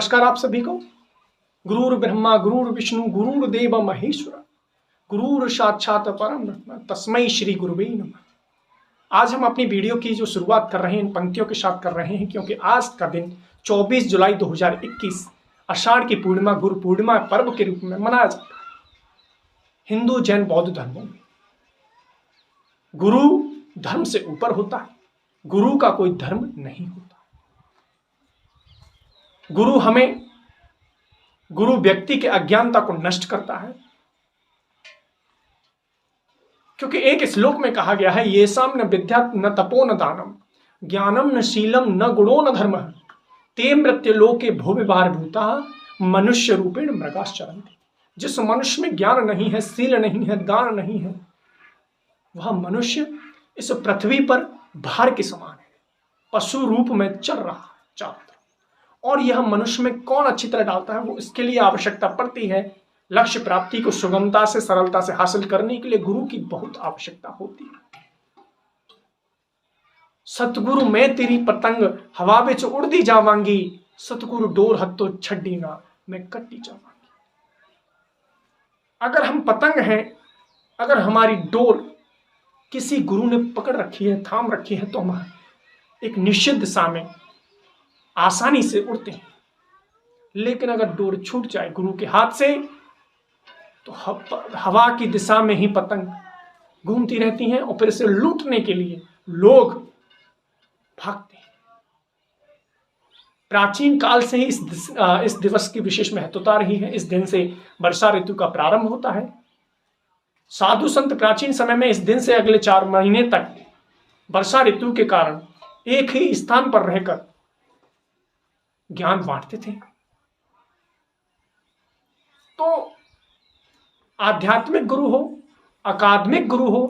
नमस्कार आप सभी को। गुरुर् ब्रह्मा गुरुर् विष्णु गुरुर्देव महेश्वर गुरुर् साक्षात परम ब्रह्म तस्मै श्री गुरुवे नमः। आज हम अपनी वीडियो की जो शुरुआत कर रहे हैं इन पंक्तियों के साथ कर रहे हैं, क्योंकि आज का दिन 24 जुलाई 2021 आषाढ़ की पूर्णिमा गुरु पूर्णिमा पर्व के रूप में मनाया जाता है। हिंदू जैन बौद्ध धर्मों में गुरु धर्म से ऊपर होता है, गुरु का कोई धर्म नहीं होता। गुरु व्यक्ति के अज्ञानता को नष्ट करता है, क्योंकि एक श्लोक में कहा गया है, ये साम न विद्या न तपो न दानम ज्ञानम न शीलम न गुणो न धर्म ते मृत्य लोके भूविभार भूता मनुष्य रूपेण मृगाश्चरन्ति। जिस मनुष्य में ज्ञान नहीं है, शील नहीं है, दान नहीं है, वह मनुष्य इस पृथ्वी पर भार के समान है, पशु रूप में चल रहा है चारों तरफ। और यह मनुष्य में कौन अच्छी तरह डालता है, वो इसके लिए आवश्यकता पड़ती है। लक्ष्य प्राप्ति को सुगमता से सरलता से हासिल करने के लिए गुरु की बहुत आवश्यकता होती है। सतगुरु मैं तेरी पतंग हवा विच उड़दी जावांगी, सतगुरु डोर हत्तो छड्डी ना मैं कट्टी जावांगी। अगर हम पतंग हैं, अगर हमारी डोर किसी गुरु ने पकड़ रखी है, थाम रखी है, तो हम एक निश्चित दिशा में आसानी से उड़ते हैं। लेकिन अगर डोर छूट जाए गुरु के हाथ से, तो हवा की दिशा में ही पतंग घूमती रहती हैं और फिर इसे लूटने के लिए लोग भागते हैं। प्राचीन काल से ही इस दिवस की विशेष महत्वता रही है। इस दिन से वर्षा ऋतु का प्रारंभ होता है। साधु संत प्राचीन समय में इस दिन से अगले 4 महीने तक वर्षा ऋतु के कारण एक ही स्थान पर रहकर ज्ञान बांटते थे। तो आध्यात्मिक गुरु हो, अकादमिक गुरु हो,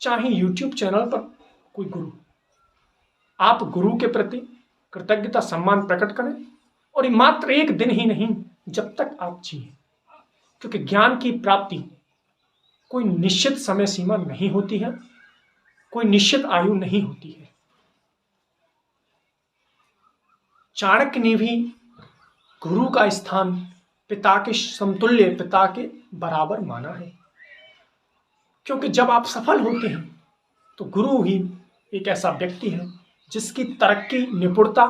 चाहे YouTube चैनल पर कोई गुरु, आप गुरु के प्रति कृतज्ञता सम्मान प्रकट करें। और ये मात्र एक दिन ही नहीं, जब तक आप जिए, क्योंकि ज्ञान की प्राप्ति कोई निश्चित समय सीमा नहीं होती है, कोई निश्चित आयु नहीं होती है। चाणक्य ने भी गुरु का स्थान पिता के समतुल्य, पिता के बराबर माना है, क्योंकि जब आप सफल होते हैं तो गुरु ही एक ऐसा व्यक्ति है जिसकी तरक्की, निपुणता,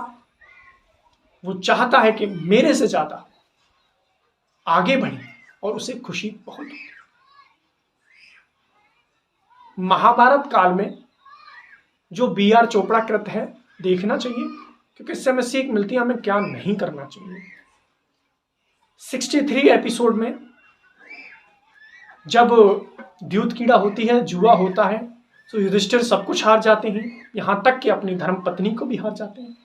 वो चाहता है कि मेरे से ज्यादा आगे बढ़े और उसे खुशी बहुत होती है। महाभारत काल में जो B.R. चोपड़ा कृत है, देखना चाहिए, क्योंकि इससे हमें सीख मिलती है हमें क्या नहीं करना चाहिए। 63 एपिसोड में जब द्यूत कीड़ा होती है, जुआ होता है, तो युधिष्ठिर सब कुछ हार जाते हैं, यहां तक कि अपनी धर्म पत्नी को भी हार जाते हैं।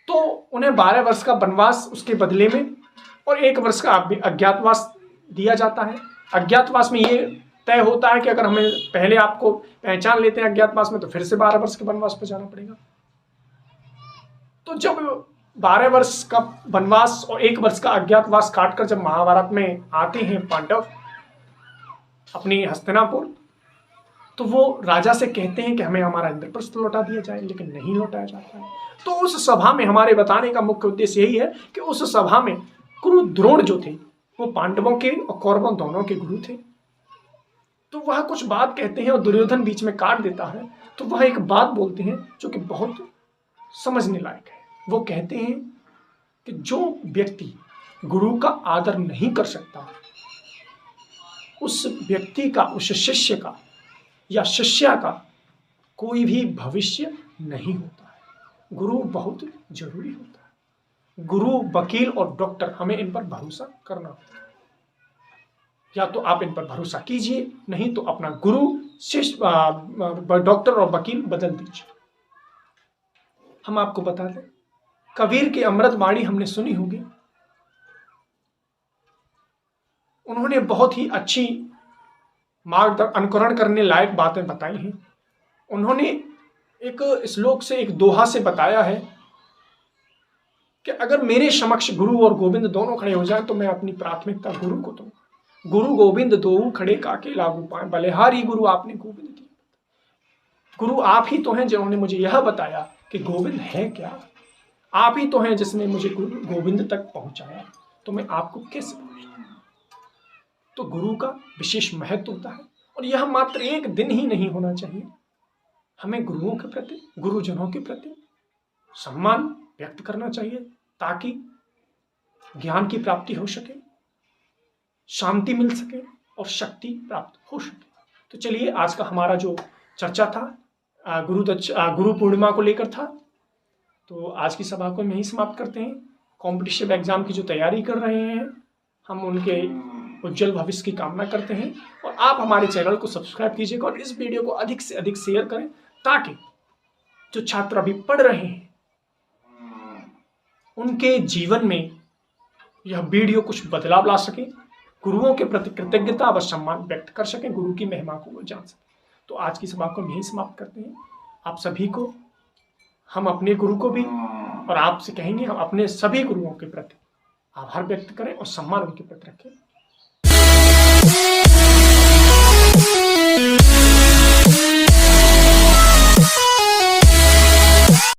तो उन्हें 12 वर्ष का वनवास उसके बदले में और 1 वर्ष का अज्ञातवास दिया जाता है। अज्ञातवास में ये तय होता है कि अगर हमें पहले आपको पहचान लेते हैं अज्ञातवास में, तो फिर से 12 वर्ष के वनवास पर जाना पड़ेगा। तो जब 12 वर्ष का वनवास और 1 वर्ष का अज्ञातवास काटकर जब महाभारत में आते हैं पांडव अपनी हस्तिनापुर, तो वो राजा से कहते हैं कि हमें हमारा इंद्रप्रस्थ लौटा दिया जाए, लेकिन नहीं लौटाया जाता है। तो उस सभा में हमारे बताने का मुख्य उद्देश्य यही है कि उस सभा में गुरु द्रोण जो थे, वो पांडवों के और कौरवों दोनों के गुरु थे। तो वह कुछ बात कहते हैं और दुर्योधन बीच में काट देता है। तो वह एक बात बोलते हैं जो कि बहुत समझने लायक है। वो कहते हैं कि जो व्यक्ति गुरु का आदर नहीं कर सकता, उस व्यक्ति का, उस शिष्य का या शिष्या का कोई भी भविष्य नहीं होता है। गुरु बहुत जरूरी होता है। गुरु, वकील और डॉक्टर, हमें इन पर भरोसा करना होता है। या तो आप इन पर भरोसा कीजिए, नहीं तो अपना गुरु, शिष्य, डॉक्टर और वकील बदल दीजिए। हम आपको बता दें, कबीर की अमृत वाणी हमने सुनी होगी। उन्होंने बहुत ही अच्छी अनुकरण करने लायक बातें बताई हैं। उन्होंने एक श्लोक से, एक दोहा से बताया है कि अगर मेरे समक्ष गुरु और गोविंद दोनों खड़े हो जाएं, तो मैं अपनी प्राथमिकता गुरु को दूंगा। गुरु गोविंद दोऊ खड़े काके लागू पाए, बलिहारी गुरु आपने गोविंद दी। गुरु आप ही तो हैं जिन्होंने मुझे यह बताया कि गोविंद है क्या, आप ही तो हैं जिसने मुझे गुरु गोविंद तक पहुंचाया, तो मैं आपको कैसे पहुंचाऊं? तो गुरु का विशेष महत्व होता है, और यह मात्र एक दिन ही नहीं होना चाहिए। हमें गुरुओं के प्रति, गुरुजनों के प्रति सम्मान व्यक्त करना चाहिए, ताकि ज्ञान की प्राप्ति हो सके, शांति मिल सके और शक्ति प्राप्त हो सके। तो चलिए, आज का हमारा जो चर्चा था गुरु पूर्णिमा को लेकर था, तो आज की सभा को हम यहीं समाप्त करते हैं। कॉम्पिटिटिव एग्जाम की जो तैयारी कर रहे हैं, हम उनके उज्जवल भविष्य की कामना करते हैं। और आप हमारे चैनल को सब्सक्राइब कीजिएगा और इस वीडियो को अधिक से अधिक शेयर करें, ताकि जो छात्र अभी पढ़ रहे हैं उनके जीवन में यह वीडियो कुछ बदलाव ला सके, गुरुओं के प्रति कृतज्ञता व सम्मान व्यक्त कर सकें, गुरु की महिमा को वो जान सकें। तो आज की सभा को हम यहीं समाप्त करते हैं। आप सभी को, हम अपने गुरु को भी और आपसे कहेंगे, हम अपने सभी गुरुओं के प्रति आभार व्यक्त करें और सम्मान उनके प्रति रखें।